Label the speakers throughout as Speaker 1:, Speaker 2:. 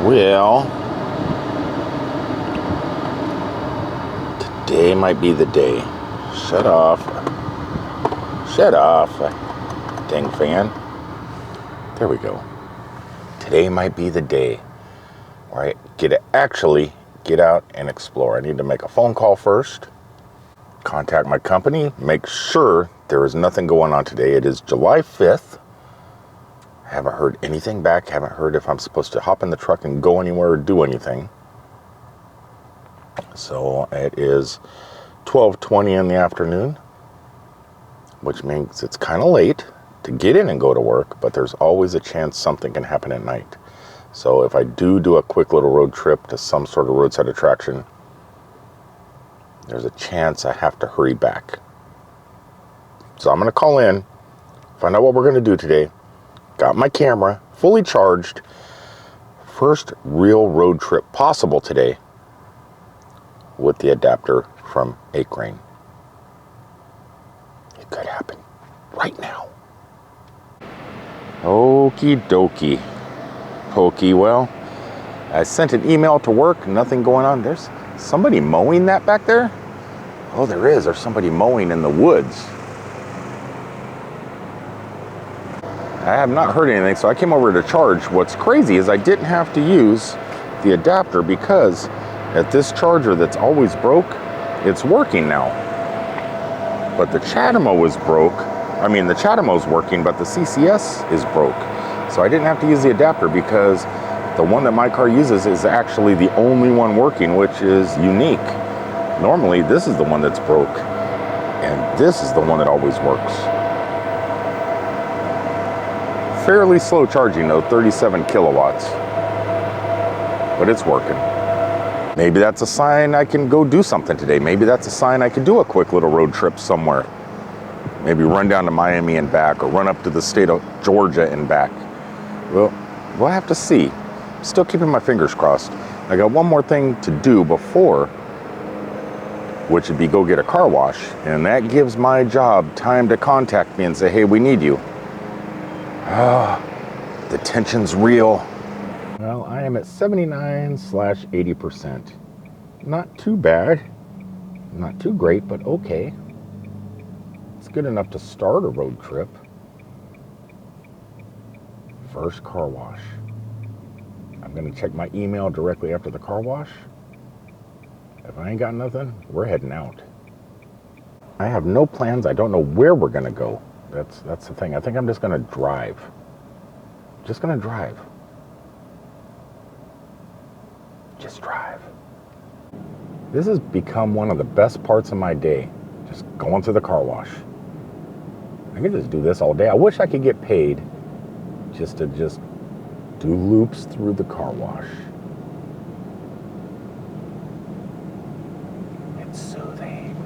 Speaker 1: Well, today might be the day. Shut off. Shut off, dang fan. There we go. Today might be the day where I get to actually get out and explore. I need to make a phone call first, contact my company, make sure there is nothing going on today. It is July 5th. Haven't heard anything back. Haven't heard if I'm supposed to hop in the truck and go anywhere or do anything. So it is 12:20 in the afternoon, which means it's kind of late to get in and go to work, but there's always a chance something can happen at night. So if I do a quick little road trip to some sort of roadside attraction, there's a chance I have to hurry back. So I'm going to call in, find out what we're going to do today. Got my camera fully charged. First real road trip possible today with the adapter from Acrain. It could happen right now. Okie dokie. Pokey, well, I sent an email to work, nothing going on. There's somebody mowing that back there? Oh, there is. There's somebody mowing in the woods. I have not heard anything, so I came over to charge. What's crazy is I didn't have to use the adapter because at this charger that's always broke, it's working now. But the chademo is broke. I mean, the chademo's working, but the CCS is broke. So I didn't have to use the adapter because the one that my car uses is actually the only one working, which is unique. Normally, this is the one that's broke, and this is the one that always works. Fairly slow charging though, 37 kilowatts, but it's working. Maybe that's a sign I can go do something today. Maybe that's a sign I can do a quick little road trip somewhere. Maybe run down to Miami and back, or run up to the state of Georgia and back. Well, we'll have to see. Still keeping my fingers crossed. I got one more thing to do before, which would be go get a car wash, and that gives my job time to contact me and say, hey, we need you. The tension's real. Well, I am at 79/80%. Not too bad. Not too great, but okay. It's good enough to start a road trip. First car wash. I'm going to check my email directly after the car wash. If I ain't got nothing, we're heading out. I have no plans. I don't know where we're going to go. That's the thing. I think I'm just going to drive. Just going to drive. Just drive. This has become one of the best parts of my day. Just going to the car wash. I could just do this all day. I wish I could get paid just to do loops through the car wash. It's soothing.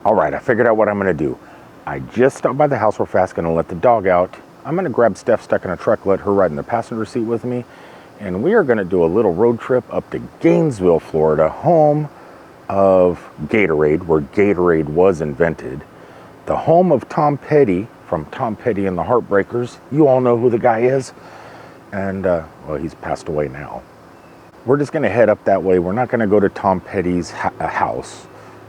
Speaker 1: All right, I figured out what I'm gonna do. I just stopped by the house real fast, gonna let the dog out. I'm gonna grab Steph stuck in a truck, let her ride in the passenger seat with me, and we are gonna do a little road trip up to Gainesville, Florida, home of Gatorade, where Gatorade was invented. The home of Tom Petty, from Tom Petty and the Heartbreakers. You all know who the guy is. And, well, he's passed away now. We're just gonna head up that way. We're not gonna go to Tom Petty's house.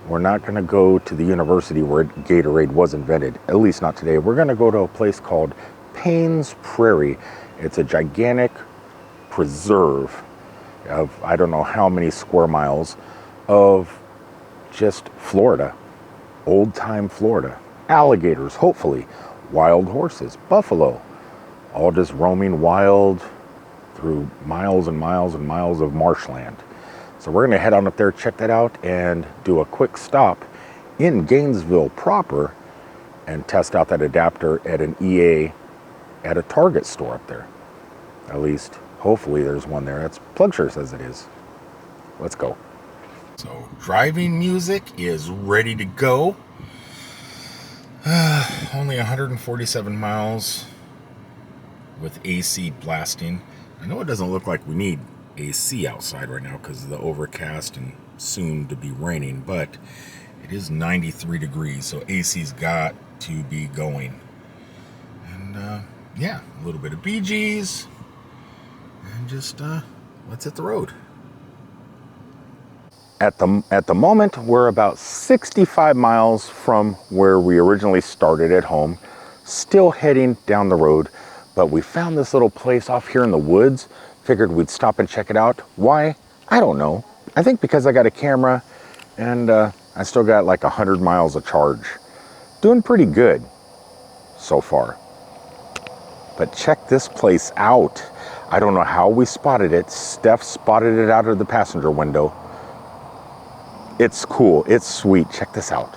Speaker 1: We're not gonna go to the university where Gatorade was invented, at least not today. We're gonna go to a place called Paynes Prairie. It's a gigantic preserve of I don't know how many square miles of just Florida, old time Florida. Alligators, hopefully, wild horses, buffalo, all just roaming wild through miles and miles and miles of marshland. So we're gonna head on up there, check that out, and do a quick stop in Gainesville proper and test out that adapter at an EA at a Target store up there. At least, hopefully there's one there. That's PlugShare says it is. Let's go. So driving music is ready to go. Only 147 miles with AC blasting. I know it doesn't look like we need AC outside right now because of the overcast and soon to be raining, but It is 93 degrees, so AC's got to be going. And yeah, a little bit of Bee Gees, and just let's hit the road. At the moment, we're about 65 miles from where we originally started at home, still heading down the road, but we found this little place off here in the woods. Figured we'd stop and check it out. Why? I don't know. I think because I got a camera and I still got like 100 miles of charge. Doing pretty good so far. But check this place out. I don't know how we spotted it. Steph spotted it out of the passenger window. It's cool, it's sweet, check this out.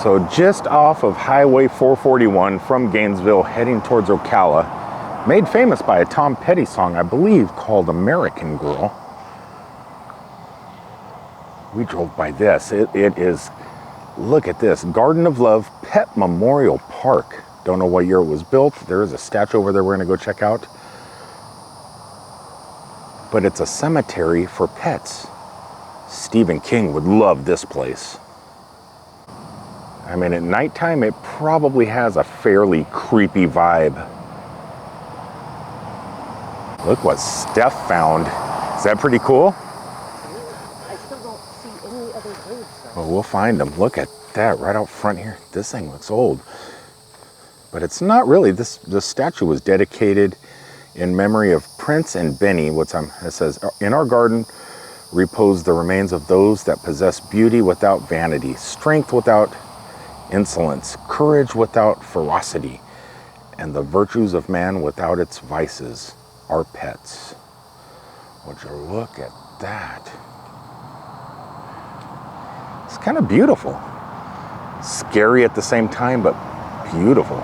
Speaker 1: So just off of Highway 441 from Gainesville heading towards Ocala, made famous by a Tom Petty song, I believe, called American Girl. We drove by this, it is, look at this, Garden of Love Pet Memorial Park. Don't know what year it was built. There is a statue over there we're gonna go check out. But it's a cemetery for pets. Stephen King would love this place. I mean, at nighttime, it probably has a fairly creepy vibe. Look what Steph found. Is that pretty cool?
Speaker 2: I still don't see any other graves.
Speaker 1: Well, we'll find them. Look at that right out front here. This thing looks old. But it's not really. This statue was dedicated in memory of Prince and Benny. It says, in our garden, repose the remains of those that possess beauty without vanity, strength without insolence, courage without ferocity, and the virtues of man without its vices, our pets. Would you look at that? It's kind of beautiful. Scary at the same time, but beautiful.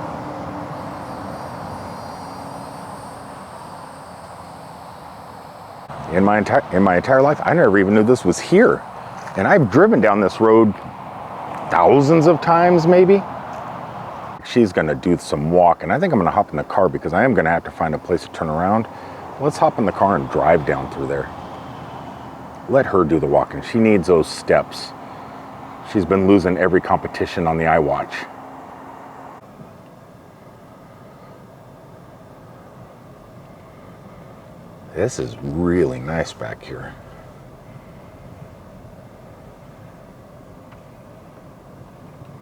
Speaker 1: In my entire life, I never even knew this was here. And I've driven down this road thousands of times, maybe. She's gonna do some walking. I think I'm gonna hop in the car because I am gonna have to find a place to turn around. Let's hop in the car and drive down through there. Let her do the walking. She needs those steps. She's been losing every competition on the iWatch. This is really nice back here.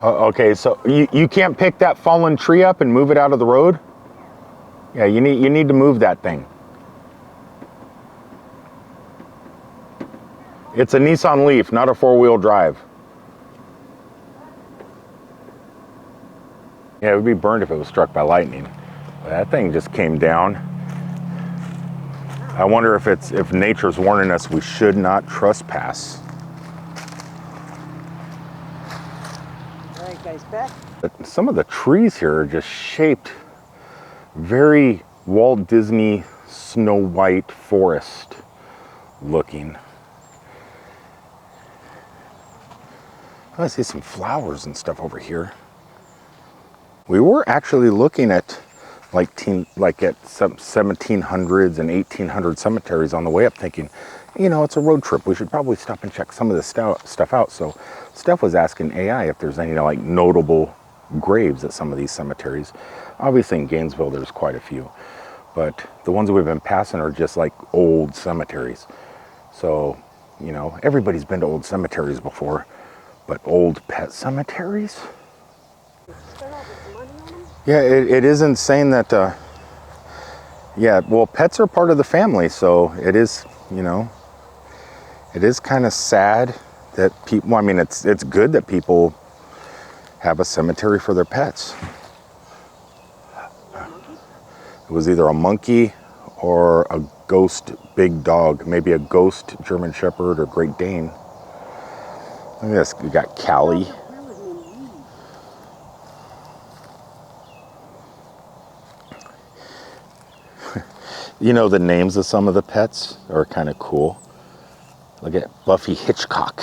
Speaker 1: Okay, so you can't pick that fallen tree up and move it out of the road? Yeah, you need to move that thing. It's a Nissan LEAF, not a four-wheel drive. Yeah, it would be burned if it was struck by lightning. But that thing just came down. I wonder if nature's warning us we should not trespass.
Speaker 2: All right, guys, back.
Speaker 1: But some of the trees here are just shaped very Walt Disney Snow White forest looking. I see some flowers and stuff over here. We were actually looking at at some 1700s and 1800 cemeteries on the way up, thinking, you know, it's a road trip. We should probably stop and check some of this stuff out. So Steph was asking AI if there's any like notable graves at some of these cemeteries. Obviously in Gainesville, there's quite a few, but the ones we've been passing are just like old cemeteries. So, you know, everybody's been to old cemeteries before, but old pet cemeteries? Yeah, it isn't saying that, yeah, well, pets are part of the family, so it is, you know, it is kind of sad that people, well, I mean, it's good that people have a cemetery for their pets. It was either a monkey or a ghost big dog, maybe a ghost German Shepherd or Great Dane. Look at this, we got Callie. You know, the names of some of the pets are kind of cool. Look at Buffy Hitchcock.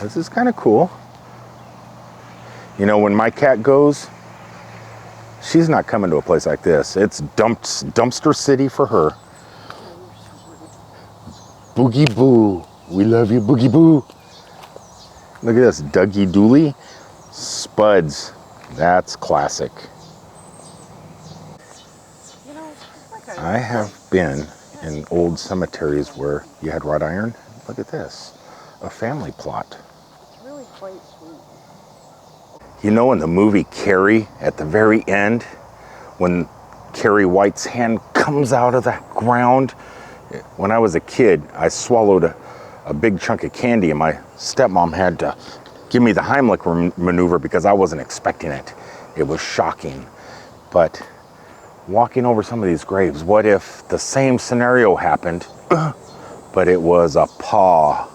Speaker 1: This is kind of cool. You know, when my cat goes, she's not coming to a place like this. It's dumpster city for her. Boogie Boo. We love you, Boogie Boo. Look at this, Dougie Dooley. Spuds. That's classic.
Speaker 2: You know, it's like
Speaker 1: I have been in old cemeteries where you had wrought iron. Look at this, a family plot.
Speaker 2: it's really quite sweet.
Speaker 1: You know, in the movie Carrie, at the very end, when Carrie White's hand comes out of the ground, when I was a kid, I swallowed a big chunk of candy, and my stepmom had to give me the Heimlich maneuver because I wasn't expecting it. It was shocking. But walking over some of these graves, what if the same scenario happened, but it was a paw?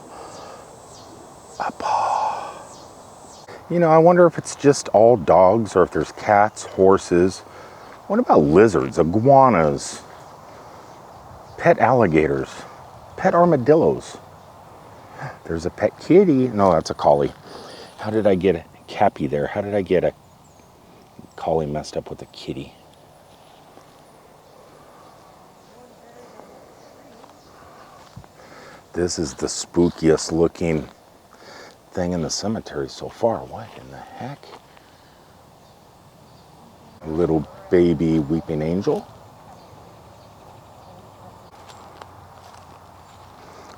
Speaker 1: A paw. You know, I wonder if it's just all dogs or if there's cats, horses. What about lizards, iguanas, pet alligators, pet armadillos? There's a pet kitty. No, that's a collie. How did I get a Cappy there? How did I get a collie messed up with a kitty? This is the spookiest looking thing in the cemetery so far. What in the heck? A little baby weeping angel.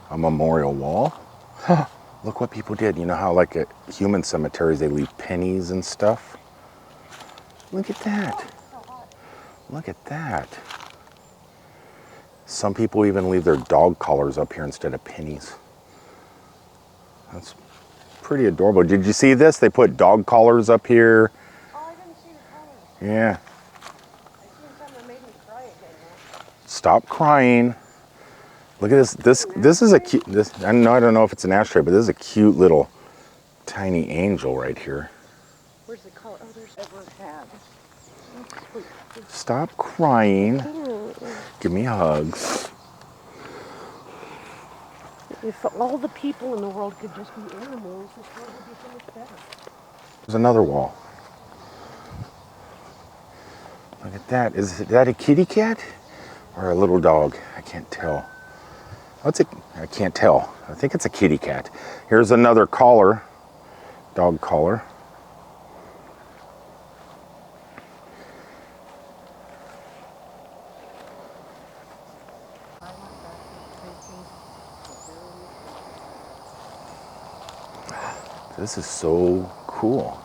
Speaker 1: A memorial wall. Look what people did. You know how like at human cemeteries they leave pennies and stuff? Look at that. Look at that. Some people even leave their dog collars up here instead of pennies. That's pretty adorable. Did you see this? They put dog collars up here.
Speaker 2: Oh, I didn't see the colors.
Speaker 1: Yeah.
Speaker 2: I seen something that made me cry again.
Speaker 1: Stop crying. Look at this. This is a cute. I don't know if it's an ashtray, but this is a cute little tiny angel right here.
Speaker 2: Where's the color? Oh, there's ever had. Oh, sweet.
Speaker 1: Stop crying. Give me hugs.
Speaker 2: If all the people in the world could just be animals, this world would be so much better.
Speaker 1: There's another wall. Look at that. Is that a kitty cat or a little dog? I can't tell. I can't tell. I think it's a kitty cat. Here's another collar, dog collar. This is so cool.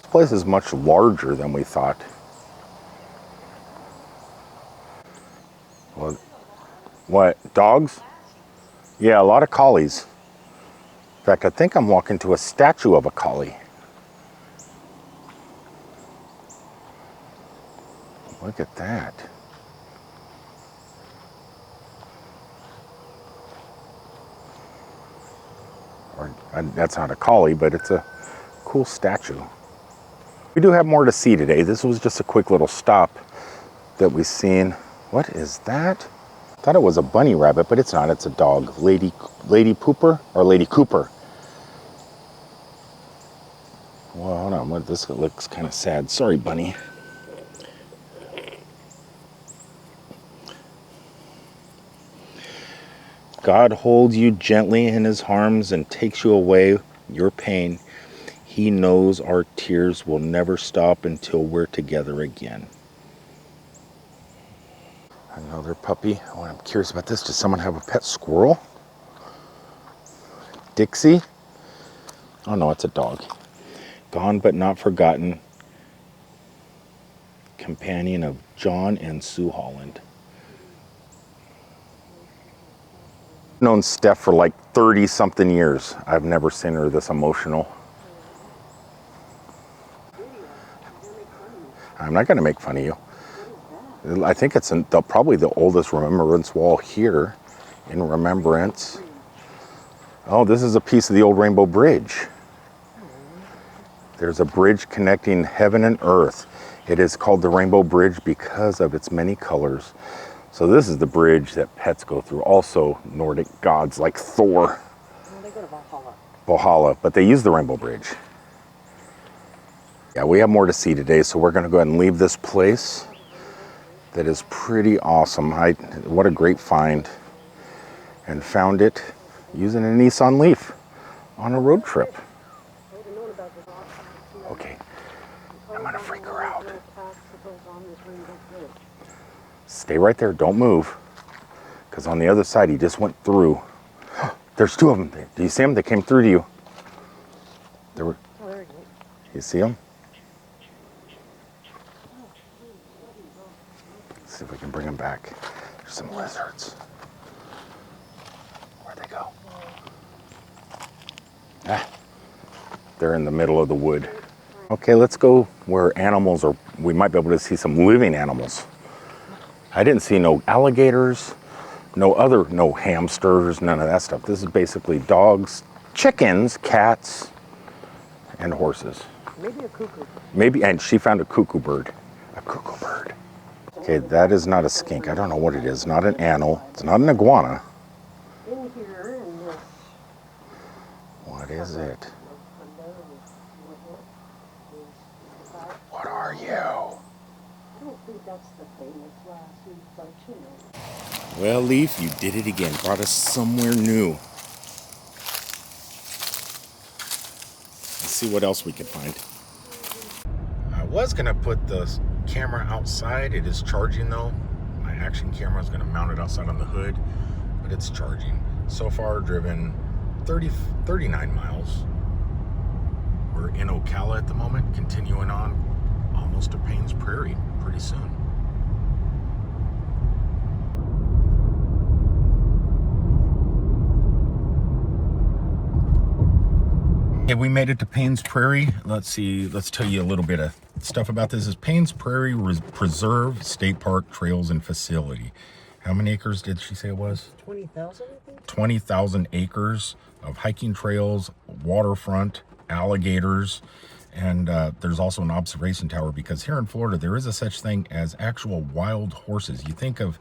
Speaker 1: This place is much larger than we thought. What? Dogs? Yeah, a lot of collies. In fact, I think I'm walking to a statue of a collie. Look at that. That's not a collie, but it's a cool statue. We do have more to see today. This was just a quick little stop that we've seen. What is that? I thought it was a bunny rabbit, but it's not. It's a dog. Lady Pooper or Lady Cooper. Well, hold on. This looks kind of sad. Sorry, bunny. God holds you gently in his arms and takes you away your pain. He knows our tears will never stop until we're together again. Another puppy. Oh, I'm curious about this. Does someone have a pet squirrel? Dixie? Oh no, it's a dog. Gone but not forgotten. Companion of John and Sue Holland. I've known Steph for like 30 something years. I've never seen her this emotional. I'm not going to make fun of you. I think it's probably the oldest remembrance wall here in remembrance. Oh, this is a piece of the old Rainbow Bridge. There's a bridge connecting heaven and earth. It is called the Rainbow Bridge because of its many colors. So this is the bridge that pets go through. Also Nordic gods like Thor.
Speaker 2: They go to Valhalla.
Speaker 1: Valhalla, but they use the Rainbow Bridge. Yeah, we have more to see today, so we're going to go ahead and leave this place. That is pretty awesome. What a great find. And found it using a Nissan LEAF on a road trip. Okay, I'm gonna freak her out. Stay right there, don't move. Because on the other side, he just went through. There's two of them. Do you see them? They came through to you. There were. You see them? Let's see if we can bring them back. There's some lizards. Where'd they go? Ah, they're in the middle of the wood. Okay, let's go where animals are. We might be able to see some living animals. I didn't see no alligators, no hamsters, none of that stuff. This is basically dogs, chickens, cats, and horses.
Speaker 2: Maybe a cuckoo.
Speaker 1: Maybe, and she found a cuckoo bird. A cuckoo bird. Okay, that is not a skink. I don't know what it is. Not an animal. It's not an iguana.
Speaker 2: In here, in this.
Speaker 1: What is it? What are you?
Speaker 2: I don't think that's the famous last week, but you know.
Speaker 1: Well, Leaf, you did it again. Brought us somewhere new. Let's see what else we can find. I was going to put the camera outside. It is charging though. My action camera is going to mount it outside on the hood, but it's charging. So far driven 39 miles. We're in Ocala at the moment, continuing on almost to Paynes Prairie pretty soon. Okay, we made it to Paynes Prairie. Let's see, let's tell you a little bit of stuff about this. This is Paynes Prairie Preserve State Park Trails and Facility. How many acres did she say it was?
Speaker 2: 20,000, I think.
Speaker 1: 20,000 acres of hiking trails, waterfront, alligators, and there's also an observation tower, because here in Florida there is a such thing as actual wild horses. You think of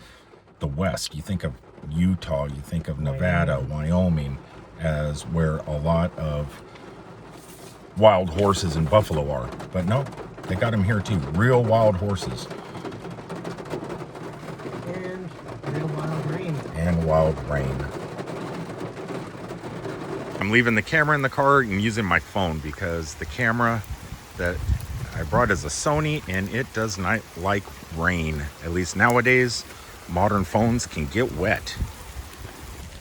Speaker 1: the West, you think of Utah, you think of Nevada, Wyoming as where a lot of wild horses and buffalo are, but no, they got them here too. Real wild horses.
Speaker 2: And real wild rain.
Speaker 1: And wild rain. I'm leaving the camera in the car and using my phone because the camera that I brought is a Sony and it does not like rain. At least nowadays, modern phones can get wet.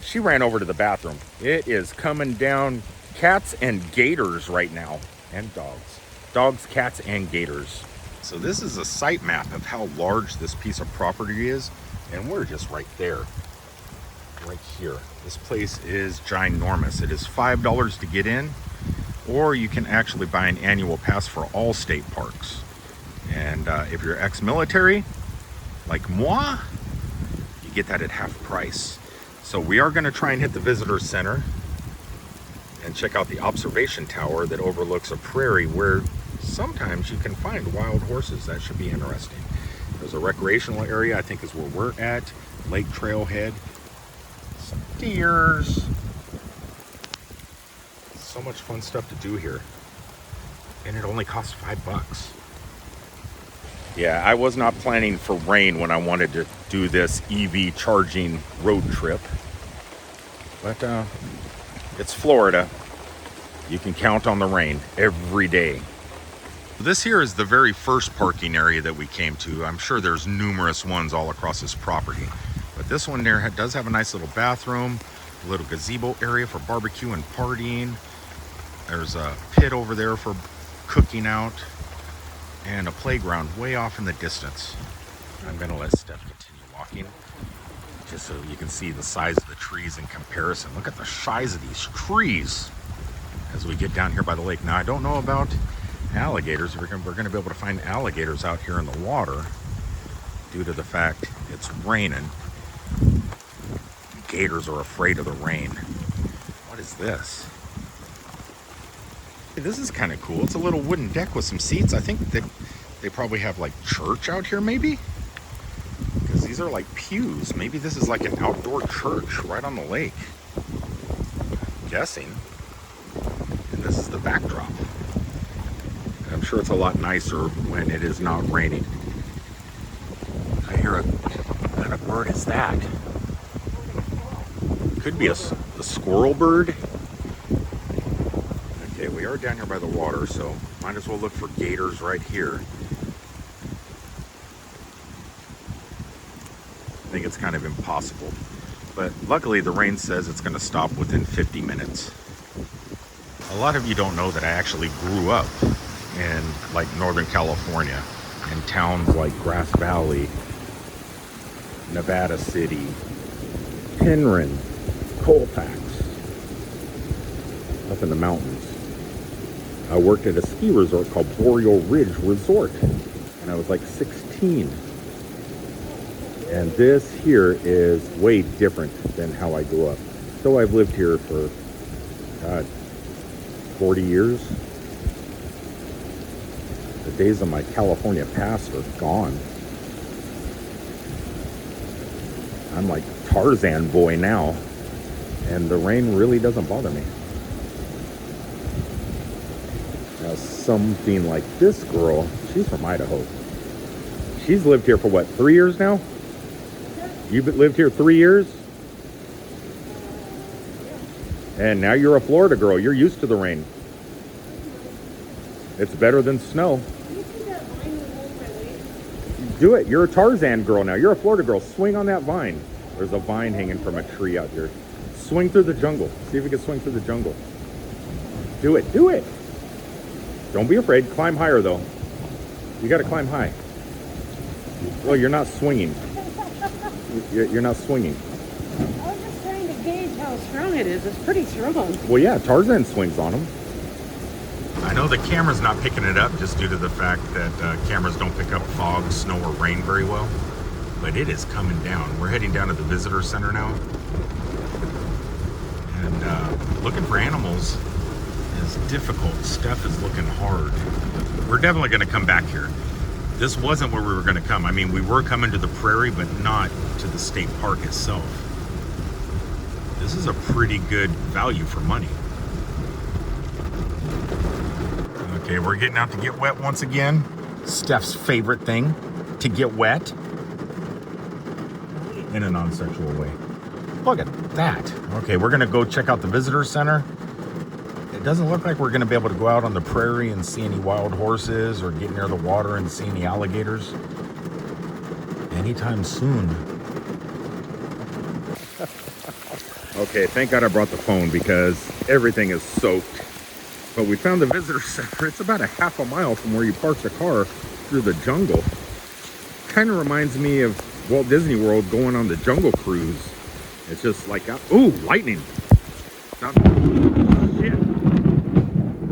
Speaker 1: She ran over to the bathroom. It is coming down cats and gators right now, and dogs. Dogs, cats, and gators. So this is a site map of how large this piece of property is, and we're just right there. Right here. This place is ginormous. It is $5 to get in, or you can actually buy an annual pass for all state parks. And if you're ex-military, like moi, you get that at half price. So we are going to try and hit the visitor center and check out the observation tower that overlooks a prairie where sometimes you can find wild horses. That should be interesting. There's a recreational area, I think is where we're at. Lake Trailhead. Some deers. So much fun stuff to do here. And it only costs $5. Yeah, I was not planning for rain when I wanted to do this EV charging road trip. But it's Florida. You can count on the rain every day. This here is the very first parking area that we came to. I'm sure there's numerous ones all across this property. But this one there does have a nice little bathroom, a little gazebo area for barbecue and partying. There's a pit over there for cooking out, and a playground way off in the distance. I'm gonna let Steph continue walking, just so you can see the size of the trees in comparison. Look at the size of these trees as we get down here by the lake. Now, I don't know about alligators. We're gonna be able to find alligators out here in the water due to the fact it's raining. Gators are afraid of the rain. What is this? Hey, this is kind of cool. It's a little wooden deck with some seats. I think they probably have like church out here maybe, because these are like pews. Maybe this is like an outdoor church right on the lake. I'm guessing. And this is the backdrop. And I'm sure it's a lot nicer when it is not raining. I hear what kind of bird is that? Could be a squirrel bird. Okay, we are down here by the water, so might as well look for gators right here. I think it's kind of impossible. But luckily the rain says it's going to stop within 50 minutes. A lot of you don't know that I actually grew up in like Northern California, in towns like Grass Valley, Nevada City, Penryn, Colfax, up in the mountains. I worked at a ski resort called Boreal Ridge Resort, and I was like 16. And this here is way different than how I grew up. So I've lived here for, God, 40 years. The days of my California past are gone. I'm like Tarzan boy now, and the rain really doesn't bother me. Now something like this girl, she's from Idaho. She's lived here for what, 3 years now? You've lived here 3 years? And now you're a Florida girl. You're used to the rain. It's better than snow. Do it. You're a Tarzan girl now. You're a Florida girl. Swing on that vine. There's a vine hanging from a tree out here. Swing through the jungle. See if you can swing through the jungle. Do it. Do it. Don't be afraid. Climb higher, though. You got to climb high. Well, you're not swinging. You're not swinging.
Speaker 2: I was just trying to gauge how strong it is. It's pretty strong.
Speaker 1: Well, yeah, Tarzan swings on them. I know the camera's not picking it up just due to the fact that cameras don't pick up fog, snow, or rain very well. But it is coming down. We're heading down to the visitor center now. And looking for animals is difficult. Steph is looking hard. We're definitely going to come back here. This wasn't where we were going to come. I mean, we were coming to the prairie, but not to the state park itself. This is a pretty good value for money. Okay, we're getting out to get wet once again. Steph's favorite thing, to get wet. In a non-sexual way. Look at that. Okay, we're going to go check out the visitor center. It doesn't look like we're going to be able to go out on the prairie and see any wild horses or get near the water and see any alligators anytime soon. Okay, thank God I brought the phone because everything is soaked. But we found the visitor center. It's about a half a mile from where you park the car through the jungle. Kind of reminds me of Walt Disney World going on the Jungle Cruise. It's just like, ooh, lightning. Stop. Shit.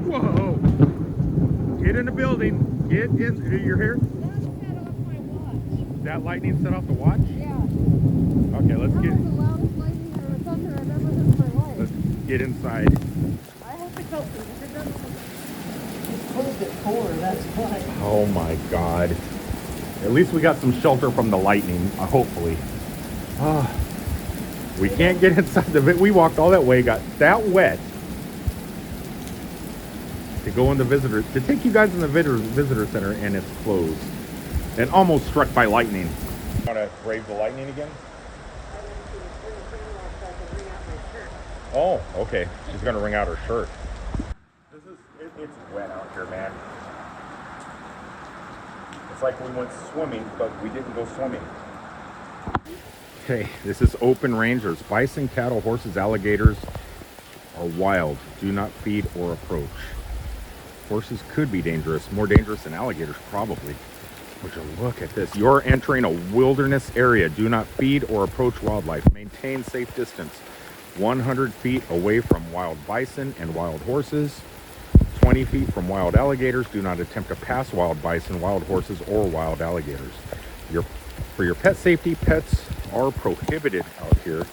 Speaker 1: Whoa. Get in the building. Get in. You're here?
Speaker 2: That set off my watch.
Speaker 1: That lightning set off the watch?
Speaker 2: Yeah.
Speaker 1: Okay, let's
Speaker 2: That
Speaker 1: get.
Speaker 2: was the loudest lightning or thunder I've ever heard in my life.
Speaker 1: Let's get inside.
Speaker 2: I have to go because it doesn't. It's closed at 4, that's why.
Speaker 1: Oh my God. At least we got some shelter from the lightning, hopefully. We can't get inside the we walked all that way, got that wet to go in the visitor, to take you guys in the visitor center, and it's closed. And almost struck by lightning. Want to brave the lightning again? Oh, okay. She's gonna wring out her shirt. It's wet out here, man. It's like we went swimming, but we didn't go swimming. Okay, this is open range. There's bison, cattle, horses, alligators are wild. Do not feed or approach. Horses could be dangerous, more dangerous than alligators probably. Would you look at this? You're entering a wilderness area. Do not feed or approach wildlife. Maintain safe distance. 100 feet away from wild bison and wild horses. 20 feet from wild alligators. Do not attempt to pass wild bison, wild horses, or wild alligators. For your pet safety, pets are prohibited out here.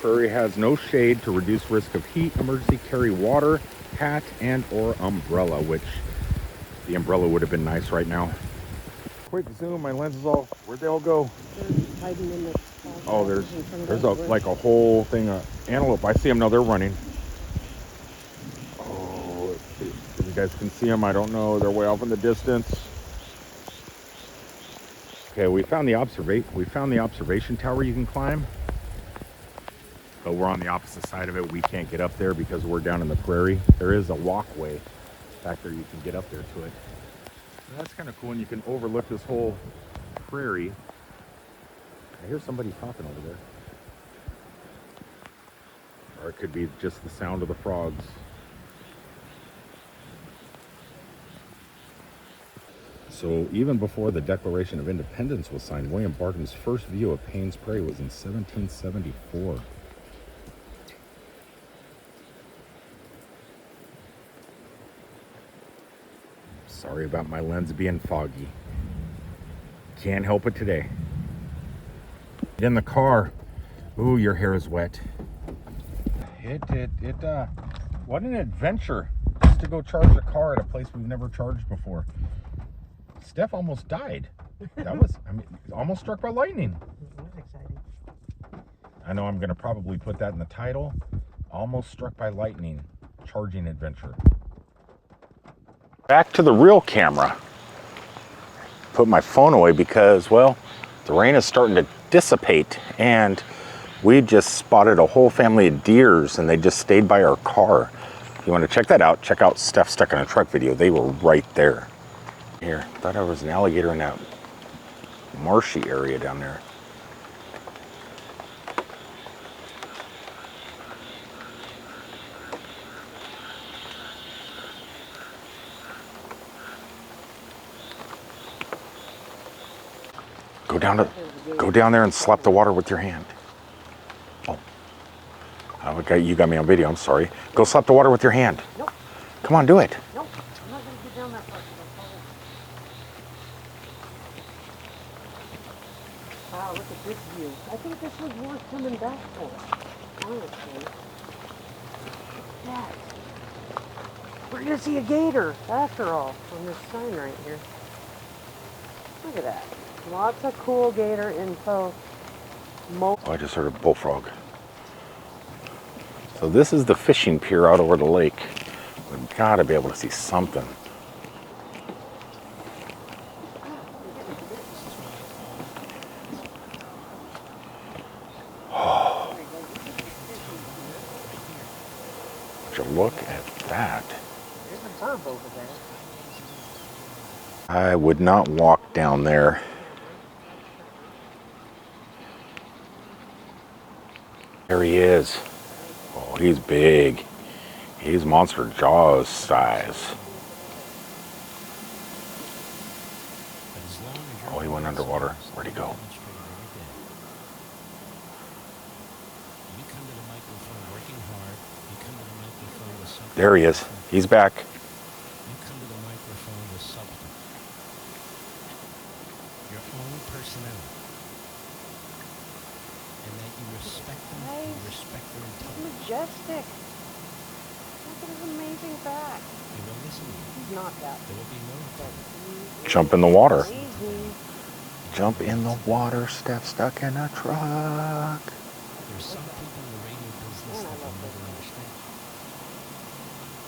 Speaker 1: Prairie has no shade to reduce risk of heat. Emergency carry water, hat, and or umbrella, which the umbrella would have been nice right now. Quick zoom, my lens is all, where'd they all go?
Speaker 2: They're hiding in the
Speaker 1: Oh, there's like a whole thing of antelope. I see them now, they're running. Oh, we guys can see them. I don't know. They're way off in the distance. Okay, we found the observation tower you can climb. But we're on the opposite side of it. We can't get up there because we're down in the prairie. There is a walkway back there. You can get up there to it. And that's kind of cool. And you can overlook this whole prairie. I hear somebody talking over there. Or it could be just the sound of the frogs. So even before the Declaration of Independence was signed, William Barton's first view of Paynes Prairie was in 1774. Sorry about my lens being foggy. Can't help it today. Get in the car. Ooh, your hair is wet. It what an adventure just to go charge a car at a place we've never charged before. Steph almost died. That was, almost struck by lightning.
Speaker 2: It was exciting.
Speaker 1: I know I'm going to probably put that in the title. Almost struck by lightning, charging adventure. Back to the real camera. Put my phone away because, well, the rain is starting to dissipate and we just spotted a whole family of deers and they just stayed by our car. If you want to check that out, check out Steph Stuck in a Truck video. They were right there. Here, thought I was an alligator in that marshy area down there. Go down there and slap the water with your hand. Oh, okay, you got me on video. I'm sorry. Go slap the water with your hand.
Speaker 2: Nope.
Speaker 1: Come on, do it.
Speaker 2: Nope. I'm not going to get down that far. Wow, look at this view. I think this was worth coming back for, honestly. Look at that. We're going to see a gator, after all, on this sign right here. Look at that. Lots of cool gator info.
Speaker 1: Oh, I just heard a bullfrog. So this is the fishing pier out over the lake. We've got to be able to see something. Oh. Would you look at that?
Speaker 2: There's a bird over there.
Speaker 1: I would not walk down there. There he is. Oh, he's big. He's monster jaws size. Oh, he went underwater. Where'd he go? There he is. He's back.
Speaker 2: Majestic. Look at his amazing back. He's not that.
Speaker 1: Jump in the water.
Speaker 2: Amazing.
Speaker 1: Jump in the water, Steph Stuck in a Truck.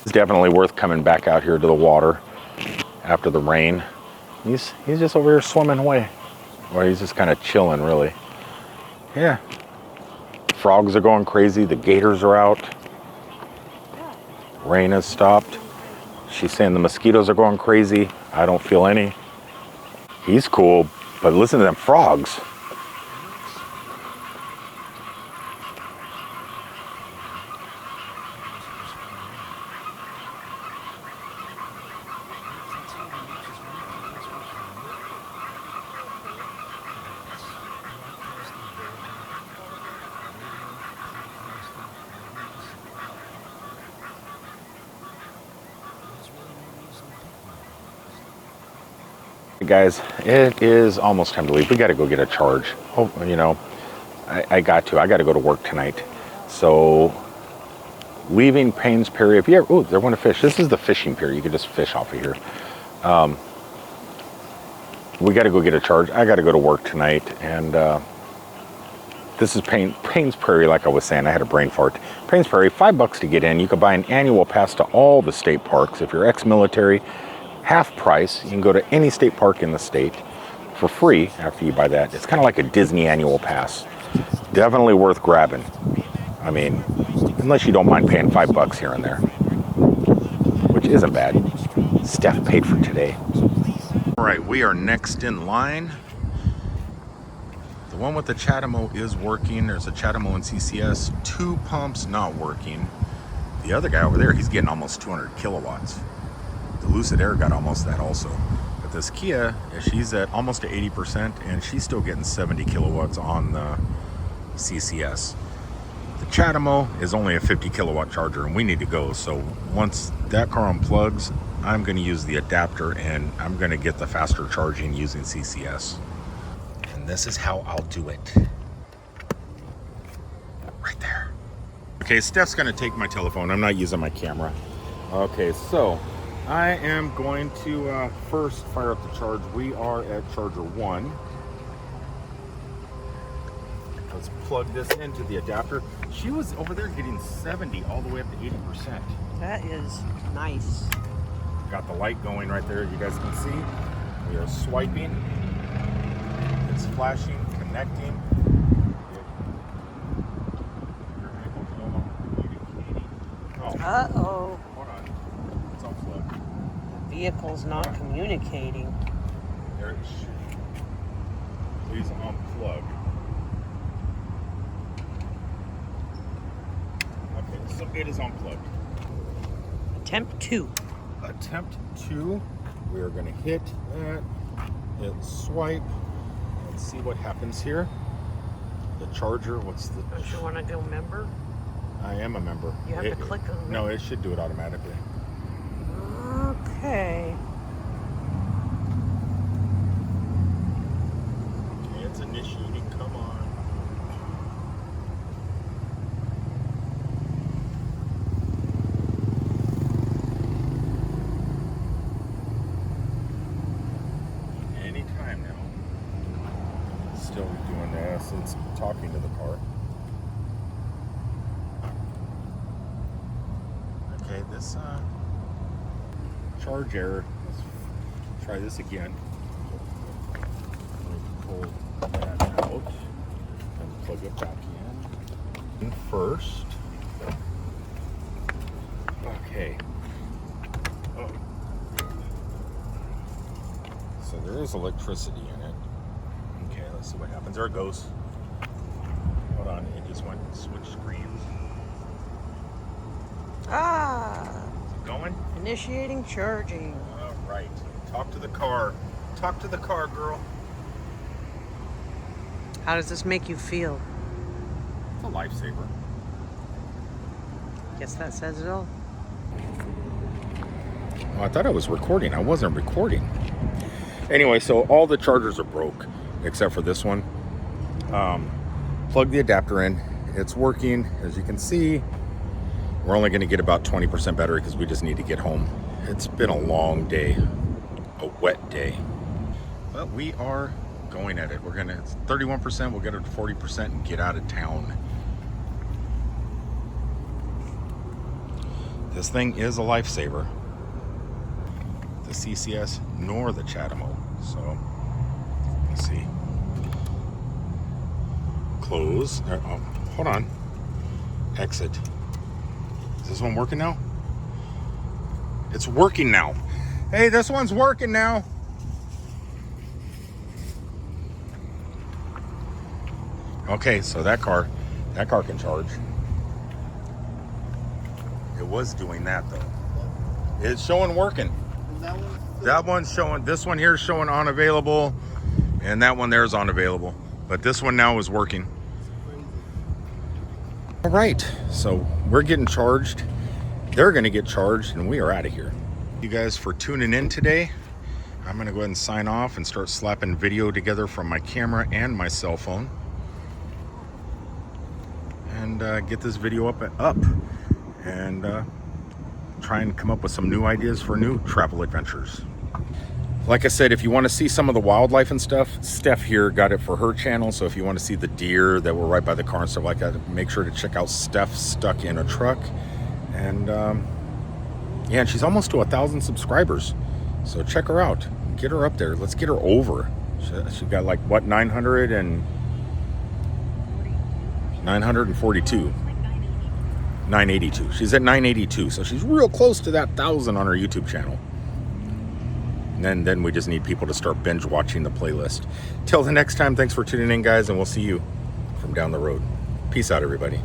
Speaker 1: It's definitely worth coming back out here to the water after the rain. He's just over here swimming away. Or he's just kind of chilling, really. Yeah. Frogs are going crazy. The gators are out. Rain has stopped. She's saying the mosquitoes are going crazy. I don't feel any. He's cool, but listen to them frogs. Guys, it is almost time to leave. We got to go get a charge. Oh, you know, I got to go to work tonight. So leaving Paynes Prairie, if you ever, oh, they want to fish. This is the fishing pier. You can just fish off of here. We got to go get a charge. I got to go to work tonight. And This is Paynes Prairie, like I was saying. I had a brain fart. Paynes Prairie, $5 to get in. You can buy an annual pass to all the state parks. If you're ex-military, half price. You can go to any state park in the state for free after you buy that. It's kind of like a Disney annual pass. Definitely worth grabbing. I mean, unless you don't mind paying $5 here and there, which isn't bad. Steph paid for today. All right, we are next in line. The one with the chademo is working. There's a chademo and CCS. 2 pumps not working. The other guy over there, he's getting almost 200 kilowatts. The Lucid Air got almost that also. But this Kia, she's at almost to 80%, and she's still getting 70 kilowatts on the CCS. The chademo is only a 50 kilowatt charger, and we need to go. So once that car unplugs, I'm going to use the adapter, and I'm going to get the faster charging using CCS. And this is how I'll do it. Right there. Okay, Steph's gonna take my telephone. I'm not using my camera. Okay, so I am going to first fire up the charge. We are at charger 1. Let's plug this into the adapter. She was over there getting 70 all the way up to 80%.
Speaker 2: That is nice.
Speaker 1: Got the light going right there, you guys can see. We are swiping. It's flashing, connecting.
Speaker 2: Uh-oh.
Speaker 1: Hold on. It's unplugged.
Speaker 2: The vehicle's not communicating.
Speaker 1: There it should. Please unplug. Okay, so it is unplugged.
Speaker 2: Attempt 2.
Speaker 1: Attempt 2. We are going to hit that. Hit swipe. And see what happens here. The charger, what's the...
Speaker 2: Don't you want to go member?
Speaker 1: I am a member.
Speaker 2: You have to click on it.
Speaker 1: No, it should do it automatically.
Speaker 2: Okay.
Speaker 1: Okay, it's initiating. Come on. Anytime now. Still doing this. It's talking to the car. Okay, this charge error. Let's try this again. Pull that out and plug it back in. First. Okay. Oh. So there is electricity in it. Okay, let's see what happens. There it goes. Hold on, it just went switch screens.
Speaker 2: Ah!
Speaker 1: Is it going?
Speaker 2: Initiating charging.
Speaker 1: All right. Talk to the car. Talk to the car, girl.
Speaker 2: How does this make you feel?
Speaker 1: It's a lifesaver.
Speaker 2: Guess that says it all.
Speaker 1: Oh, I thought I was recording. I wasn't recording. Anyway, so all the chargers are broke except for this one. Plug the adapter in. It's working. As you can see, we're only going to get about 20% battery because we just need to get home. It's been a long day, a wet day. But we are going at it. We're going to, it's 31%, we'll get it to 40% and get out of town. This thing is a lifesaver. The CCS nor the chademo. So, let's see. Close. Oh, hold on. Exit. Is this one working now? It's working now. Hey, this one's working now. Okay, so that car can charge. It was doing that though. It's showing working. That one's showing, this one here is showing unavailable, and that one there is unavailable. But this one now is working. All right, so we're getting charged. They're gonna get charged, and we are out of here. You guys for tuning in today. I'm gonna go ahead and sign off and start slapping video together from my camera and my cell phone. And get this video up and try and come up with some new ideas for new travel adventures. Like I said, if you want to see some of the wildlife and stuff, Steph here got it for her channel. So if you want to see the deer that were right by the car and stuff like that, make sure to check out Steph Stuck in a Truck. And yeah, and she's almost to 1,000 subscribers. So check her out. Get her up there. Let's get her over. She got like, what, 942. 982. She's at 982. So she's real close to that 1,000 on her YouTube channel. And then we just need people to start binge watching the playlist. Till the next time, thanks for tuning in, guys, and we'll see you from down the road. Peace out, everybody.